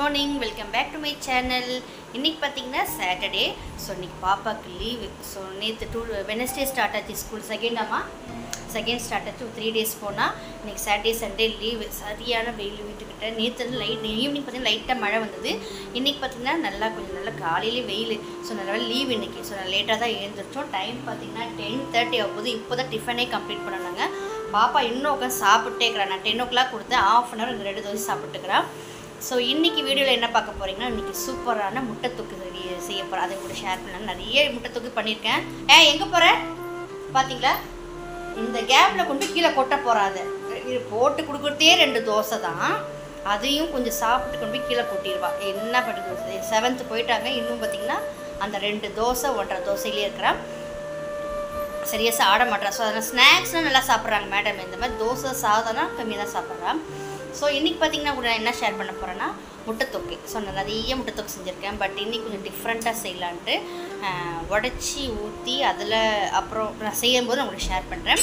morning, welcome back to my channel. இன்னைக்கு பாத்தீங்கன்னா Saturday. So இன்னைக்கு பாப்பாக்கு லீவ். சோ நேத்து வெட்னஸ்டே ஸ்டார்ட் ஆச்சு ஸ்கூல் செகண்ட் ஸ்டார்ட் ஆச்சு 3 days போனா இன்னைக்கு சாட்டர்டே சண்டே லீவ். சரியான வெயில் வீட்டுக்கிட்ட நேத்து லைட் ஈவினிங் பாத்தீங்கன்னா லைட்டா மழை வந்தது. இன்னைக்கு பாத்தீங்கன்னா கொஞ்சம் நல்லா காலையில வெயில். சோ நல்ல லீவ் இன்னைக்கு. சோ லேட்டா தான் எழுந்திருச்சோம். டைம் பாத்தீங்கன்னா 10:30 ஆகுது. இப்போதான் டிஃபனே கம்ப்ளீட் பண்ணாங்க. பாப்பா இன்னும் உட்காந்து சாப்பிட்டே இருக்கிறா. நான் 10 o'clock கொடுத்தேன். ½ an hour 2 தோசை சாப்பிட்டுக்கிறா. ஸோ இன்றைக்கி வீடியோவில் என்ன பார்க்க போகிறீங்கன்னா இன்றைக்கி சூப்பரான முட்டை தொக்கு செய்ய போகிறேன். அதை கூட ஷேர் பண்ணலாம். நிறைய முட்டை தொக்கு பண்ணியிருக்கேன். எங்கே போகிற பார்த்தீங்களா? இந்த கேப்பில் கொண்டு கீழே கொட்ட போகிறாத. இது போட்டு கொடுக்குறதே 2 தோசை தான். அதையும் கொஞ்சம் சாப்பிட்டு கொண்டு போய் கீழே கொட்டிடுவா. என்ன பண்ணுறது? 7th போயிட்டாங்க. இன்னும் பார்த்திங்கன்னா அந்த 2 தோசை 1.5 தோசையிலே இருக்கிறா. சரியாக சாப்பிட மாட்டேறா. ஸோ அதனால் ஸ்நாக்ஸ்லாம் நல்லா சாப்பிட்றாங்க மேடம். இந்த மாதிரி தோசை சாதம்னா கம்மியாக தான் சாப்பிட்றான். ஸோ இன்றைக்கி பார்த்திங்கன்னா கூட நான் என்ன ஷேர் பண்ண போகிறேன்னா முட்டை தொக்கு. ஸோ நான் நிறைய முட்டை தொக்கு செஞ்சுருக்கேன். பட் இன்றைக்கி கொஞ்சம் டிஃப்ரெண்ட்டாக செய்யலான்ட்டு உடச்சி ஊற்றி அதில் அப்புறம் நான் செய்யும்போது நான் உங்களுக்கு ஷேர் பண்ணுறேன்.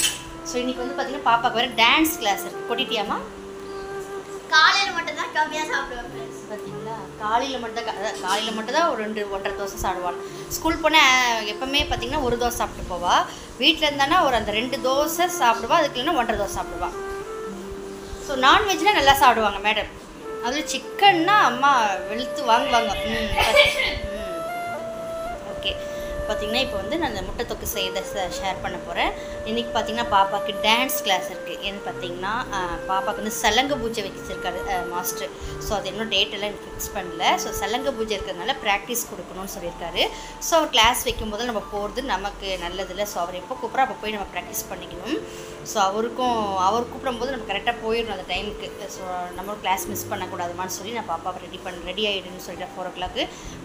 ஸோ இன்றைக்கி வந்து பார்த்திங்கன்னா பாப்பாவுக்கு வேறு டான்ஸ் கிளாஸ் இருக்குது. கொட்டிட்டியாமா? காலையில் மட்டும் தான் கம்மியாக சாப்பிடுவேன் ஃப்ரெண்ட்ஸ். பார்த்தீங்களா? காலையில் மட்டும் தான் ஒரு 2-1.5 தோசை சாப்பிடுவாள். ஸ்கூல் போனால் எப்போவுமே பார்த்திங்கன்னா 1 தோசை சாப்பிட்டு போவாள். வீட்டில் இருந்தானா ஒரு அந்த 2 தோசை சாப்பிடுவா. அதுக்கு இல்லைன்னா 1.5 தோசை சாப்பிடுவாள். ஸோ நான்வெஜ்னால் நல்லா சாப்பிடுவாங்க மேடம். அதில் சிக்கன்னா அம்மா வெளுத்து வாங்குவாங்க. ஓகே. பார்த்திங்கன்னா இப்போ வந்து நான் அந்த முட்டை தொக்கு செய்த ஷேர் பண்ண போகிறேன். இன்றைக்கி பார்த்திங்கன்னா பாப்பாவுக்கு டான்ஸ் கிளாஸ் இருக்குது. ஏன்னு பார்த்திங்கன்னா பாப்பாவுக்கு வந்து சலங்க பூஜை வச்சுருக்காரு மாஸ்டர். ஸோ அது இன்னும் டேட்டெல்லாம் எனக்கு ஃபிக்ஸ் பண்ணல. ஸோ சலங்க பூஜை இருக்கிறதுனால ப்ராக்டிஸ் கொடுக்கணும்னு சொல்லியிருக்காரு. ஸோ அவர் கிளாஸ் வைக்கும்போது நம்ம போகிறது நமக்கு நல்லதில்லை. ஸோ அவர் எப்போ கூப்பிட்றா அப்போ போய் நம்ம ப்ராக்டிஸ் பண்ணிக்கணும். ஸோ அவர் கூப்பிடும்போது நம்ம கரெக்டாக போயிடணும் அந்த டைமுக்கு. ஸோ நம்மளும் கிளாஸ் மிஸ் பண்ணக்கூடாதுமான்னு சொல்லி நான் பாப்பாவை ரெடி ஆகிடுன்னு சொல்லிட்டேன். 4 o'clock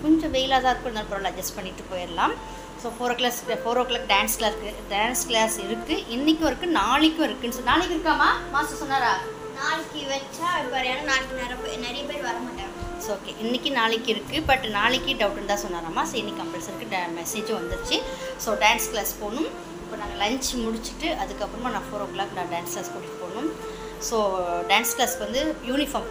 கொஞ்சம் வெயிலாக தான் இருக்கும். இருந்தாலும் பரவாயில்ல, அட்ஜஸ்ட் பண்ணிட்டு போயிடலாம். ஸோ 4 o'clock டான்ஸ் கிளாஸ் இருக்குது. இன்றைக்கும் இருக்குது, நாளைக்கும் இருக்குதுன்னு சொல்லி. நாளைக்கு இருக்காமா மாஸ்டர் சொன்னாரா? நாளைக்கு வச்சா இப்போ ஏன்னா நாளைக்கு நிறைய பேர் வர மாட்டாங்க. ஸோ ஓகே, இன்றைக்கி நாளைக்கு இருக்குது. பட் நாளைக்கு டவுட்டுன்னு தான் சொன்னாராம்மா. ஸோ இன்றைக்கி கம்பல்சரிக்கு மெசேஜும் வந்துருச்சு. ஸோ டான்ஸ் கிளாஸ் போகணும். இப்போ நாங்கள் லஞ்ச் முடிச்சுட்டு அதுக்கப்புறமா நான் 4 o'clock நான் டான்ஸ் கிளாஸ் கூட்டிகிட்டு போகணும். ஸோ டான்ஸ் கிளாஸ்க்கு வந்து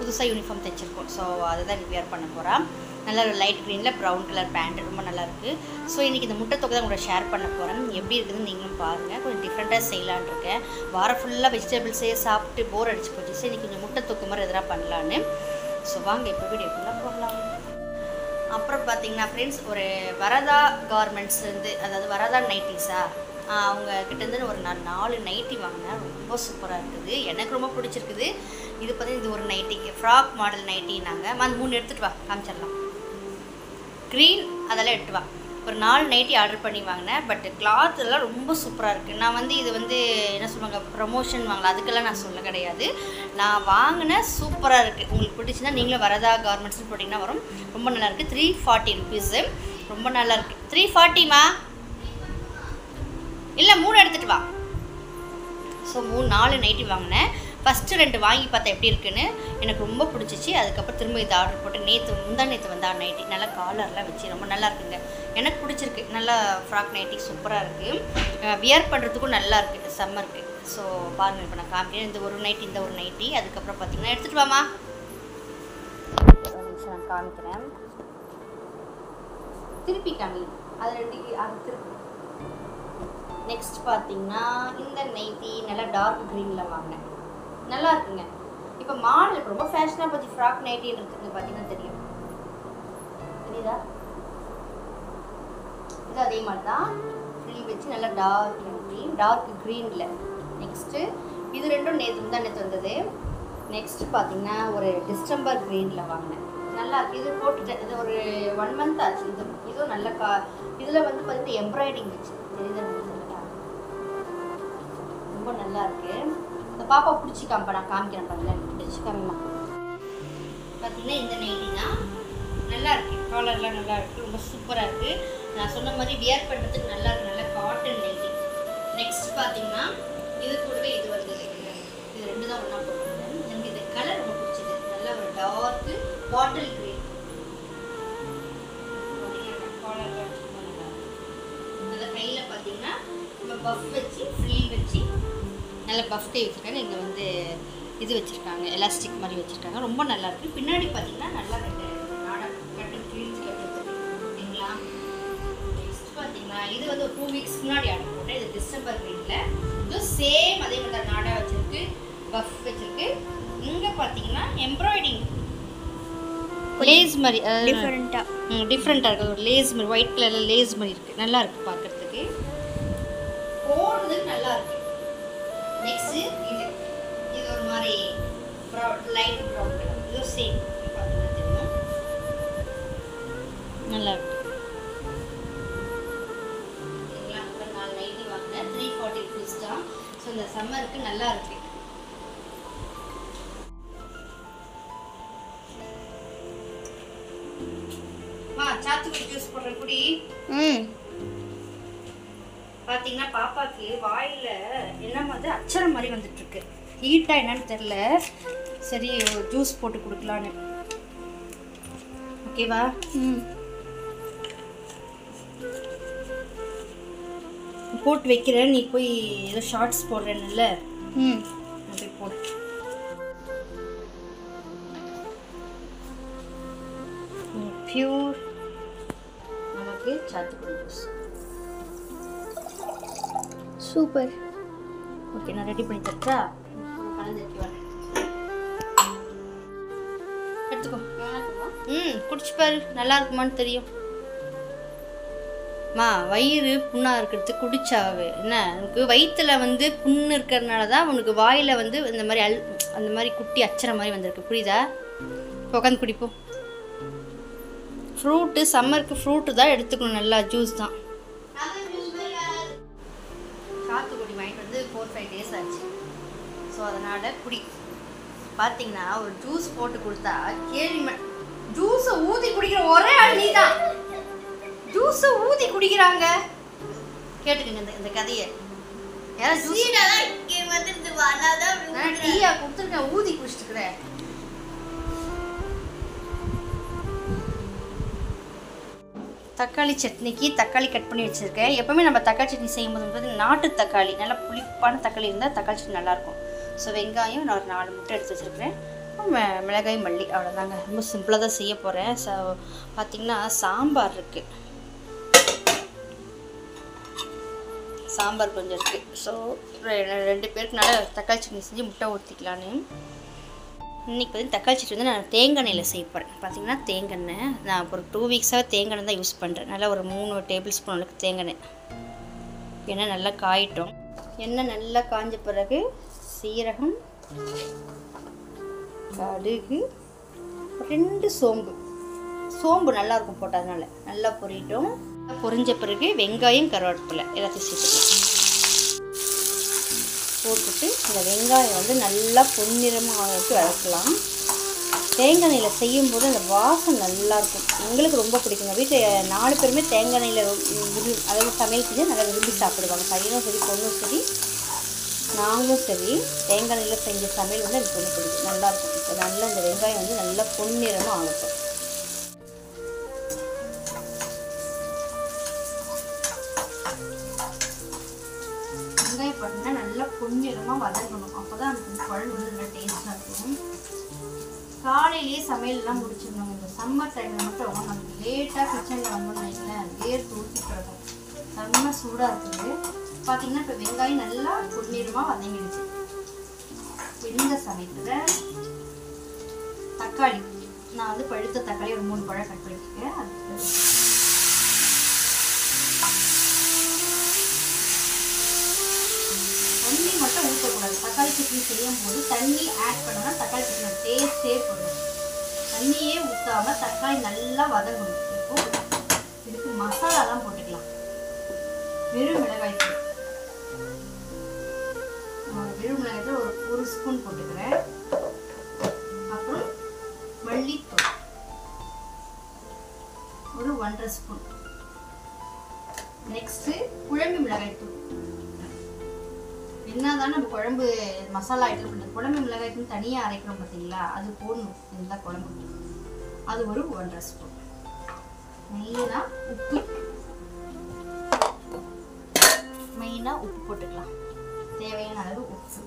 புதுசாக யூனிஃபார்ம் தைச்சிருக்கோம். ஸோ அதை தான் எனக்கு வியர் பண்ண போகிறேன். நல்லா லைட் க்ரீனில் ப்ரௌன் கலர் பேண்ட் ரொம்ப நல்லாயிருக்கு. ஸோ இன்றைக்கி இந்த முட்டை தொகை தான் உங்களை ஷேர் பண்ண போகிறேன். எப்படி இருக்குதுன்னு நீங்களும் பாருங்கள். கொஞ்சம் டிஃப்ரெண்ட்டாக செய்யலான் இருக்கேன். வாரம் ஃபுல்லாக வெஜிடபிள்ஸே சாப்பிட்டு போர் அடிச்சு போச்சு. சரி இன்றைக்கி கொஞ்சம் முட்டை தொக்கு மாதிரி எதனா பண்ணலான்னு. ஸோ வாங்க இப்போ வீடியோக்குள்ளே போகலாம். அப்புறம் பார்த்திங்கன்னா ஃப்ரெண்ட்ஸ், ஒரு வரதா கார்மெண்ட்ஸ் அதாவது வரதா நைட்டிஸா அவங்க கிட்டேருந்து ஒரு 4 நைட்டி வாங்கினேன். ரொம்ப சூப்பராக இருக்குது. எனக்கு ரொம்ப பிடிச்சிருக்குது. இது பார்த்திங்கன்னா இது ஒரு நைட்டி ஃப்ராக் மாடல் நைட்டினாங்க. அந்த 3 எடுத்துகிட்டு வா காமிச்சிடலாம். க்ரீன் அதெல்லாம் எடுத்து வா. ஒரு 4 நைட்டி ஆர்டர் பண்ணி வாங்கினேன். பட் கிளாத் எல்லாம் ரொம்ப சூப்பராக இருக்குது. நான் வந்து இது வந்து என்ன சொல்லுவாங்க ப்ரமோஷன் வாங்கலாம் அதுக்கெல்லாம் நான் சொல்ல கிடையாது. நான் வாங்கினேன், சூப்பராக இருக்குது. உங்களுக்கு பிடிச்சின்னா நீங்களும் வரதா கார்மெண்ட்ஸ்னு போட்டிங்கன்னா வரும். ரொம்ப நல்லாயிருக்கு. 340 rupees. ரொம்ப நல்லாயிருக்கு. 340மா? இல்லை 3 எடுத்துகிட்டு வா. ஸோ 4 நைட்டி வாங்கினேன். ஃபஸ்ட்டு 2 வாங்கி பார்த்தா எப்படி இருக்குன்னு எனக்கு ரொம்ப பிடிச்சிச்சு. அதுக்கப்புறம் திரும்ப இது ஆர்டர் போட்டு முந்தானேத்து வந்தா நைட்டி நல்லா காலர்லாம் வச்சு ரொம்ப நல்லா இருக்குங்க. எனக்கு பிடிச்சிருக்கு. நல்லா ஃப்ராக் நைட்டி சூப்பராக இருக்குது. வியர் பண்ணுறதுக்கும் நல்லா இருக்குது சம்மருக்கு. ஸோ பாருங்கள், இப்போ நான் காமிக்கிறேன். இந்த ஒரு நைட்டி அதுக்கப்புறம் பார்த்திங்கன்னா எடுத்துகிட்டு வாமா. ஒரு நிமிஷம் நான் காமிக்கிறேன். திருப்பி காமி. அது 2 திருப்பி. நெக்ஸ்ட் பார்த்திங்கன்னா இந்த நைட்டி நல்லா டார்க் க்ரீனில் வாங்கினேன். நல்லா இருக்குங்க. இப்போ மாடல் இப்போ ரொம்ப ஃபேஷனாக போச்சு ஃப்ராக் நைட்டின்றது. பார்த்தீங்கன்னா தெரியுதா? இது அதே மாதிரி தான் ஃப்ரில் வச்சு நல்லா டார்க் க்ரீனில். நெக்ஸ்ட்டு இது 2 நேற்று வந்தது. நெக்ஸ்ட்டு பார்த்திங்கன்னா ஒரு டிஸ்டம்பர் க்ரீனில் வாங்கினேன். நல்லா இருக்குது. இது போட்டுட்டேன். இது ஒரு 1 month ஆச்சு. இதுவும் நல்ல இதில் வந்து பார்த்திங்கன்னா எம்ப்ராய்டிங் வச்சு தெரியுதா? ரொம்ப நல்லா இருக்குது. இந்த பாப்பா பிடிச்சி காமிப்பா. நான் காமிக்கிறேன் பாருங்கள். பிடிச்சி காமிமா. பார்த்தீங்கன்னா இந்த நைட்டி தான் நல்லா இருக்குது. காலர்லாம் நல்லா இருக்குது. ரொம்ப சூப்பராக இருக்குது. நான் சொன்ன மாதிரி வியர் பண்ணுறதுக்கு நல்லா இருக்குது. நல்லா காட்டன் நைட்டி. நெக்ஸ்ட் பார்த்தீங்கன்னா இது கூடவே இது வந்து இது 2 தான் ஒன்றா போட்டுருக்கேன். எனக்கு இந்த கலர் ரொம்ப பிடிச்சிது. நல்லா ஒரு டார்க்கு பாட்டில் க்ரீன். காலர்லாம் வச்சுருக்காங்க. நல்லா கையில் பார்த்தீங்கன்னா நம்ம பஃப் வச்சு ஃப்ரீல் வச்சு நல்லா பஃப் டே வச்சுருக்காங்க. இங்கே வந்து இது வச்சுருக்காங்க, எலாஸ்டிக் மாதிரி வச்சுருக்காங்க. ரொம்ப நல்லாயிருக்கு. பின்னாடி பார்த்திங்கன்னா நல்லா 2 வந்து ஒரு 2 வீக்ஸ்க்கு முன்னாடி ஆர்டர் போட்டேன். இது டிசம்பர் வீட்டில் இது சேம் அதே மாதிரி நாடா வச்சுருக்கு, பஃப் வச்சுருக்கு. இங்கே பார்த்தீங்கன்னா எம்ப்ராய்டிங் லேஸ் மாதிரி டிஃப்ரெண்ட்டாக இருக்குது. ஒரு லேஸ் மாதிரி ஒயிட் கலரில் லேஸ் மாதிரி இருக்குது. நல்லா இருக்குது பார்க்குறதுக்கு, போடுறதுக்கு நல்லா இருக்குது. நெக்ஸ்ட்டு இது ஒரு மாதிரி லைட் ப்ரௌன் கலர், இது சேம் பார்த்தீங்கன்னா தெரியும், நல்லா இருக்கு. சரிங்களா? இப்போ 4 நைட்டி வாங்கினேன், 340 rupees தான். ஸோ இந்த சம்மருக்கு நல்லா இருக்கு. சாத்துக்குடி ஜூஸ் போடுற குடி. பார்த்தீங்கன்னா பாப்பாக்கு வாயில் என்ன மாதிரி அச்சரம் மாதிரி வந்துட்டு இருக்கு. ஹீட்டா என்னன்னு தெரியல. சரி ஜூஸ் போட்டு கொடுக்கலான்னு. ஓகேவா? போட்டு வைக்கிறேன், நீ போய் ஏதோ ஷார்ட்ஸ் போடுறேன்னுல, போய் போடு. பியூர் நமக்கு சாத்துக்குடி ஜூஸ் சூப்பர். ஓகே, நான் ரெடி பண்ணி தரட்டா? கலந்து எடுத்துக்கோ. குடிச்சு பாரு, நல்லா இருக்குமான்னு தெரியும். வயிறு புண்ணாக இருக்கிறது குடிச்சாவே என்ன, உனக்கு வயிற்றுல வந்து புண்ணு இருக்கிறதுனால தான் உனக்கு வாயில் வந்து இந்த மாதிரி அந்த மாதிரி குட்டி அச்சர மாதிரி வந்திருக்கு. புரியுதா? இப்போ உட்காந்து குடிப்போம். ஃப்ரூட்டு சம்மருக்கு ஃப்ரூட்டு தான் எடுத்துக்கணும், நல்லா ஜூஸ் தான். சாத்துக்குடி வாங்கிட்டு வந்து 4-5 days ஆச்சு. ஸோ அதனால் குடி. பார்த்தீங்கன்னா ஒரு ஜூஸ் போட்டு கொடுத்தா ஜூஸை ஊற்றி குடிக்கிற ஒரே ஆள் நீ தான். ஜூஸை ஊற்றி குடிக்கிறாங்க. கேட்டுக்கங்க இந்த கதையை. யாரும் டீயா கொடுத்துருக்கேன், ஊற்றி குடிச்சிட்டுக்கிறேன். தக்காளி சட்னிக்கு தக்காளி கட் பண்ணி வச்சுருக்கேன். எப்போவுமே நம்ம தக்காளி சட்னி செய்யும்போது வந்து நாட்டு தக்காளி, நல்லா புளிப்பான தக்காளி இருந்தால் தக்காளி சட்னி நல்லாயிருக்கும். ஸோ வெங்காயம் நான் ஒரு 4 முட்டை எடுத்து வச்சுருக்கிறேன். மிளகாய் மல்லி, அவ்வளோதாங்க. ரொம்ப சிம்பிளாக தான் செய்ய போகிறேன். ஸோ பார்த்திங்கன்னா சாம்பார் இருக்குது, சாம்பார் கொஞ்சம் இருக்குது. ஸோ 2 பேருக்குனால தக்காளி சட்னி செஞ்சு முட்டை ஊற்றிக்கலான்னு. இன்றைக்கி வந்து தக்காளி சட்னி வந்து நான் தேங்காய் எண்ணெயில் செய்ய போகிறேன். பார்த்திங்கன்னா தேங்காய் எண்ணெய் நான் ஒரு 2 வீக்ஸாக தேங்காய் எண்ணெய் தான் யூஸ் பண்ணுறேன். நல்லா ஒரு 3 டேபிள் ஸ்பூன் அளவுக்கு தேங்காய் எண்ணெய். எண்ணெய் நல்லா காயிட்டோம். எண்ணெய் நல்லா காஞ்ச பிறகு சீரகம், கடுகு, 2 சோம்பு நல்லாயிருக்கும் போட்டதுனால நல்லா பொரிட்டோம். பொரிஞ்ச பிறகு வெங்காயம், கருவேப்பிலை எல்லாத்தையும் சேர்த்துக்கலாம். போட்டுட்டு இந்த வெங்காயம் வந்து நல்லா பொன்னிறமாக வதக்கலாம். தேங்காய் எண்ணெயில் செய்யும்போது அந்த வாசம் நல்லாயிருக்கும். எங்களுக்கு ரொம்ப பிடிக்குங்க. வீட்டில் 4 பேருமே தேங்காய் எண்ணெயில் அதாவது சமையல் செஞ்சு நல்லா விரும்பி சாப்பிடுவாங்க. பையனும் சரி, பொண்ணும் சரி, நாங்களும் சரி. தேங்காய் எண்ணெயில் செஞ்ச சமையல் வந்து எனக்கு ரொம்ப பிடிக்கும், நல்லாயிருக்கும். இப்போ நல்லா இந்த வெங்காயம் வந்து நல்லா பொன்னிறமாக ஆகட்டும். வெங்காயம் பார்த்தீங்கன்னா நல்லா பொன்னிறமாக வதங்கணும். அப்போ தான் அந்த குழம்பு வந்து நல்லா டேஸ்ட்டாக இருக்கும். காலையிலேயே சமையல்லாம் முடிச்சிடணும். இந்த சம்மர் டைமில் மட்டும் நமக்கு லேட்டாக கிச்சனில் வந்தோம்னு வைங்களேன், வேர்த்து ஊற்றி கிடக்கும். செம்ம சூடாக இருக்குது. பார்த்தீங்கன்னா இப்போ வெங்காயம் நல்லா பொன்னிறமாக வதங்கிடுச்சு. இந்த சமயத்தில் தக்காளி, நான் வந்து பழுத்த தக்காளி ஒரு 3 பழம் கட் பண்ணியிருக்கேன். அது தண்ணி மட்டும் ஊற்றக்கூடாது. தக்காளி சட்னி செய்யும் போது தண்ணி ஆட் பண்ணோம்னா தக்காளி சட்னி டேஸ்ட்டே போடும். தண்ணியே ஊற்றாமல் தக்காளி நல்லா வதங்கணும். இப்போ இதுக்கு மசாலாலாம் போட்டுக்கலாம். வெறும் மிளகாய்த்தூள், வெறும் மிளகாய்த்தூள் ஒரு ஸ்பூன் போட்டுக்கிறேன். அப்புறம் மல்லித்தூள் ஒரு 1.5 ஸ்பூன். நெக்ஸ்ட்டு குழம்பு மிளகாய்த்தூள். என்னதான் நம்ம குழம்பு மசாலா ஐட்டம் பண்ணுறது, குழம்பு மிளகாய்த்தூள் தனியாக அரைக்கிறோம் பார்த்தீங்களா, அது போடணும். இதுதான் குழம்பு. அது ஒரு 1.5 ஸ்பூன். மெயினாக உப்பு போட்டுக்கலாம், தேவையான அளவு உப்பு.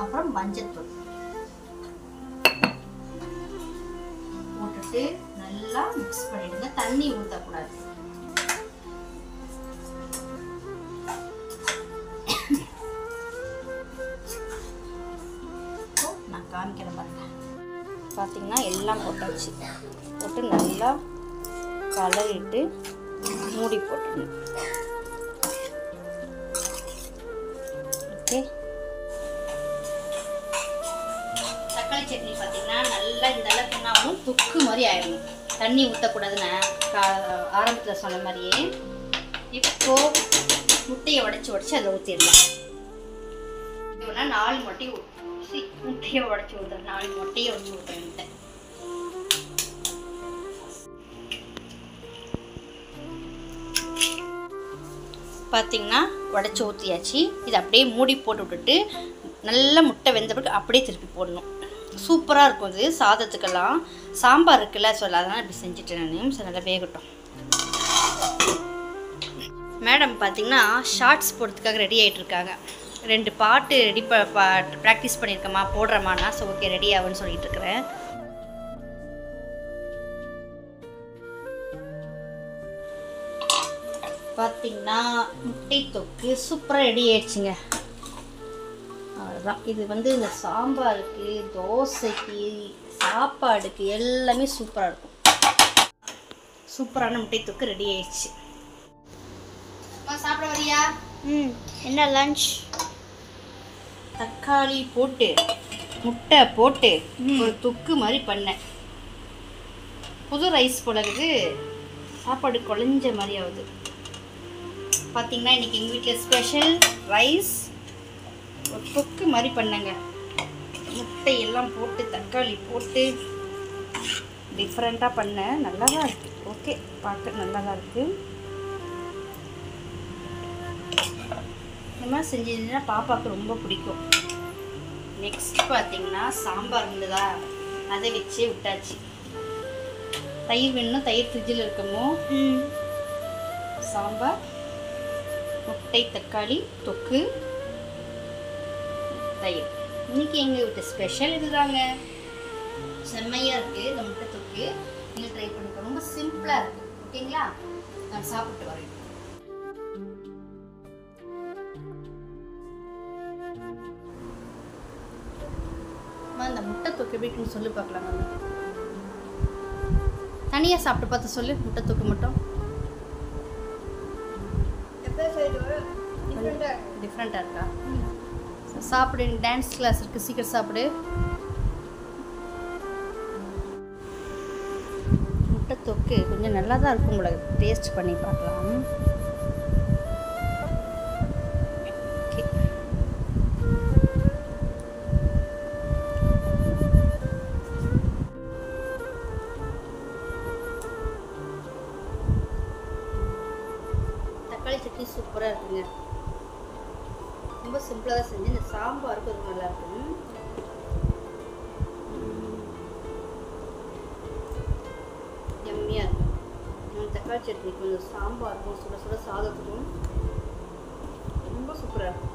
அப்புறம் மஞ்சள்தூள் போட்டுட்டு நல்லா மிக்ஸ் பண்ணிடுங்க. தண்ணி ஊற்றக்கூடாது. பார்த்திங்கன்னா எல்லாம் போட்டாச்சு. போட்டு நல்லா கலரிட்டு மூடி போட்டுருங்க. ஓகே, தக்காளி சட்னி பார்த்திங்கன்னா நல்லா இந்த அளவுக்கு என்ன ஆகணும், தொக்கு மாதிரி ஆகிடணும். தண்ணி ஊற்றக்கூடாதுன்னு ஆரம்பத்தில் சொன்ன மாதிரியே. இப்போ முட்டையை உடச்சி அதை ஊற்றிடலாம். இப்போனா 4 முட்டையை உடச்சி ஊற்றுறேன். 4 முட்டையை உடச்சி ஊற்றுறேன். பார்த்திங்கன்னா உடச்சி ஊற்றியாச்சு. இது அப்படியே மூடி போட்டு விட்டுட்டு நல்லா முட்டை வெந்த பிறகு அப்படியே திருப்பி போடணும். சூப்பராக இருக்கும். இது சாதத்துக்கெல்லாம். சாம்பார் இருக்குல்ல, சொல்ல அதனால் இப்படி செஞ்சுட்டேன் நான். சரி, நல்லா வேகட்டும். மேடம் பார்த்திங்கன்னா ஷார்ட்ஸ் போடுறதுக்காக ரெடி ஆகிட்டுருக்காங்க. 2 பாட்டு ரெடி ப்ராக்டிஸ் பண்ணியிருக்கேம்மா, போடுறமாண்ணா. ஸோ ஓகே, ரெடி ஆகுன்னு சொல்லிட்டு இருக்கிறேன். பார்த்திங்கன்னா முட்டை தொக்கு சூப்பராக ரெடி ஆயிடுச்சுங்க. அவ்வளோதான். இது வந்து இந்த சாம்பாருக்கு, தோசைக்கு, சாப்பாடுக்கு எல்லாமே சூப்பராக இருக்கும். சூப்பரான முட்டை தொக்கு ரெடி ஆயிடுச்சு. சாப்பிட வரியா? என்ன லஞ்ச்? தக்காளி போட்டு முட்டை போட்டு ஒரு தொக்கு மாதிரி பண்ணேன். புது ரைஸ் போல இருக்குது. சாப்பாடு குழஞ்ச மாதிரி ஆகுது. பார்த்திங்கன்னா இன்றைக்கி எங்கள் வீட்டில் ஸ்பெஷல் ரைஸ், ஒரு தொக்கு மாதிரி பண்ணேங்க. முட்டை எல்லாம் போட்டு தக்காளி போட்டு டிஃப்ரெண்ட்டாக பண்ணேன். நல்லா தான் இருக்குது. ஓகே, பார்க்க நல்லா தான் இருக்குது. இந்த மாதிரி செஞ்சதுன்னா பாப்பாவுக்கு ரொம்ப பிடிக்கும். நெக்ஸ்ட் பார்த்திங்கன்னா சாம்பார் இருந்ததா, அதை வச்சே விட்டாச்சு. தயிர் வேணும்னா தயிர் ஃப்ரிட்ஜில் இருக்கமோ. சாம்பார், முட்டை தக்காளி தொக்கு, தயிர். இன்றைக்கி எங்கள் வீட்டு ஸ்பெஷல் இதுதாங்க. செம்மையாக இருக்குது இந்த முட்டை தொக்கு. நீங்கள் ட்ரை பண்ணிக்கோ. ரொம்ப சிம்பிளாக இருக்குது. ஓகேங்களா? நான் சாப்பிட்டு வரேன். அந்த முட்டை தொக்கு எப்படின்னு சொல்லி பார்க்கலாம். தனியாக சாப்பிட்டு பார்த்து சொல்லு. முட்டை தொக்கு மட்டும் டிஃப்ரெண்ட்டாக இருக்கா? சாப்பிடு. டான்ஸ் கிளாஸ் இருக்குது, சீக்கிரம் சாப்பிடு. முட்டை தொக்கு கொஞ்சம் நல்லா தான் இருக்கும். உங்களுக்கு டேஸ்ட் பண்ணி பார்க்கலாம். தக்காளி சட்னி சூப்பராக இருக்குங்க. ரொம்ப சிம்பிளாக தான் செஞ்சு. இந்த சாம்பாருக்கு அது நல்லா இருக்கும். எம்மியாக இருக்கும். தக்காளி சட்னிக்கும் இந்த சாம்பாருக்கும் சுட சுட சாதத்துக்கும் ரொம்ப சூப்பராக இருக்கும்.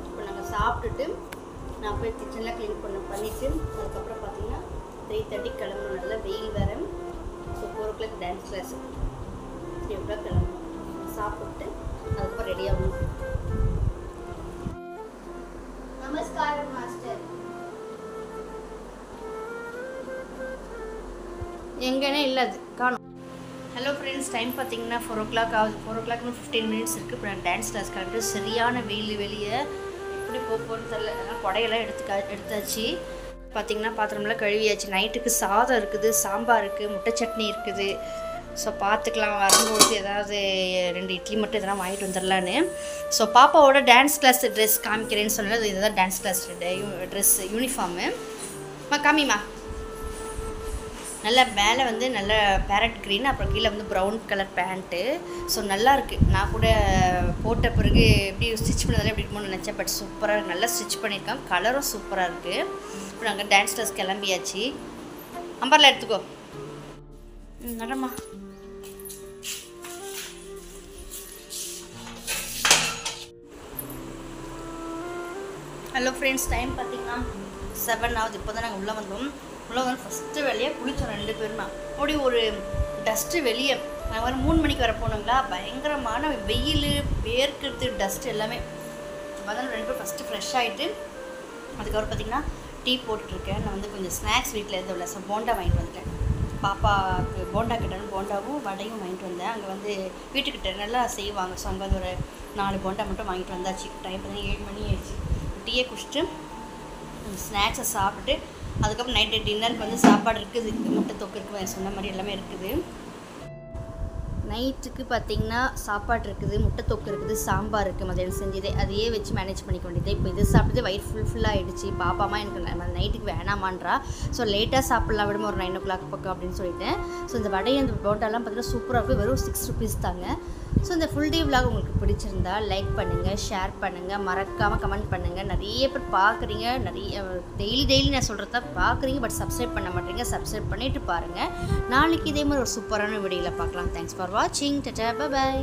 இப்போ நாங்கள் சாப்பிட்டுட்டு நான் போய் கிச்சனில் க்ளீன் பண்ணிவிட்டு அதுக்கப்புறம் பார்த்தீங்கன்னா 3:30 கிளம்பணும். நல்லா வெயில் வேறு. So 4 o'clock dance class. 3 o'clock கிளம்பணும். சாப்பிட்டு அதுக்கப்புறம் ரெடி ஆகணும். நமஸ்காரம் மாஸ்டர். எங்கேனே இல்லை, அது காணும். ஹலோ ஃப்ரெண்ட்ஸ், டைம் பார்த்தீங்கன்னா 4 o'clock ஆகுது. 4 o'clock 15 minutes இருக்குது. இப்போ நான் டான்ஸ் கிளாஸ் கிளம்பிட்டு சரியான வெயில். வெளியே எப்படி போகணும்னு தெரியல. அதனால் கொடையெல்லாம் எடுத்தாச்சு. பார்த்திங்கன்னா பாத்திரமெல்லாம் கழுவியாச்சு. நைட்டுக்கு சாதம் இருக்குது, சாம்பார் இருக்குது, முட்டை சட்னி இருக்குது. ஸோ பார்த்துக்கலாம். வரும்போது ஏதாவது 2 இட்லி மட்டும் இதெல்லாம் வாங்கிட்டு வந்துடலான்னு. ஸோ பாப்பாவோட டான்ஸ் கிளாஸ் ட்ரெஸ் காமிக்கிறேன்னு சொன்னது இதுதான். Dance class dress uniform. காமிமா. நல்லா மேலே வந்து நல்ல பேரட் க்ரீன், அப்புறம் கீழே வந்து ப்ரௌன் கலர் பேண்ட்டு. ஸோ நல்லாயிருக்கு. நான் கூட போட்ட பிறகு எப்படி ஸ்டிச் பண்ணதாலே எப்படி இருக்குமோ நினச்சேன். பட் சூப்பராக இருக்குது. நல்லா ஸ்டிச் பண்ணியிருக்கேன். கலரும் சூப்பராக இருக்குது. இப்போ நாங்கள் டான்ஸ் கிளாஸ் கிளம்பியாச்சு. அம்பரில் எடுத்துக்கோ. நடமா. ஹலோ ஃப்ரெண்ட்ஸ், டைம் பார்த்திங்கன்னா 7 ஆகுது. இப்போ தான் நாங்கள் உள்ளே வந்தோம். உள்ளே வந்து ஃபஸ்ட்டு வெளியே குளித்தோம் 2 பேருமா. அப்படி ஒரு டஸ்ட்டு வெளியே. நாங்கள் வர 3 மணிக்கு வர போனோங்களா. பயங்கரமான வெயில், வேர்க்கிறது, டஸ்ட் எல்லாமே. அதான் 2 பேரும் ஃபஸ்ட்டு ஃப்ரெஷ் ஆகிட்டு அதுக்கப்புறம் பார்த்திங்கன்னா டீ போட்டுட்ருக்கேன். நான் வந்து கொஞ்சம் ஸ்நாக்ஸ் வீட்டில் எதுவும் இல்லை. ஸோ போண்டா வாங்கிட்டு வந்துட்டேன். பாப்பாவுக்கு போண்டா கிட்டேன்னு போண்டாவும் வடையும் வாங்கிட்டு வந்தேன். அங்கே வந்து வீட்டுக்கிட்ட நல்லா செய்வாங்க. ஸோ அங்கே வந்து ஒரு 4 போண்டா மட்டும் வாங்கிட்டு வந்தாச்சு. டைம் பார்த்தீங்கன்னா 7 மணி ஆயிடுச்சு. டீயை குடிச்சிட்டு ஸ்நாக்ஸை சாப்பிட்டு அதுக்கப்புறம் நைட்டு டின்னருக்கு வந்து சாப்பாடு இருக்குது. முட்டை தொக்கு இருக்குது, சொன்ன மாதிரி எல்லாமே இருக்குது. நைட்டுக்கு பார்த்திங்கன்னா சாப்பாடு இருக்குது, முட்டை தொக்கு இருக்குது, சாம்பார் இருக்குது, மதியானம் செஞ்சதே அதையே வச்சு மேனேஜ் பண்ணிக்க வேண்டியது. இப்போ இது சாப்பிட்டு வயிறு ஃபுல்லாகிடுச்சு. பாப்பாமா எனக்கு நைட்டுக்கு வேணாமான்றா. ஸோ லேட்டாக சாப்பிட்லாம் விடுமா ஒரு 9 o'clock பக்கம் அப்படின்னு சொல்லிட்டேன். ஸோ இந்த வடை அந்த போட்டாலாம் பார்த்திங்கன்னா சூப்பராக இருக்குது. வெறும் 6 rupees தாங்க. ஸோ இந்த ஃபுல் டே விலாக் உங்களுக்கு பிடிச்சிருந்தா லைக் பண்ணுங்கள், ஷேர் பண்ணுங்கள், மறக்காமல் கமெண்ட் பண்ணுங்கள். நிறைய பேர் பார்க்குறீங்க, நிறைய டெய்லி நான் சொல்கிறத பார்க்குறீங்க, பட் சப்ஸ்கிரைப் பண்ண மாட்டேங்க. சப்ஸ்கிரைப் பண்ணிவிட்டு பாருங்கள். நாளைக்கு இதே மாதிரி ஒரு சூப்பரான வீடியோவில் பார்க்கலாம். தேங்க்ஸ் ஃபார் வாட்சிங். Tata, bye bye.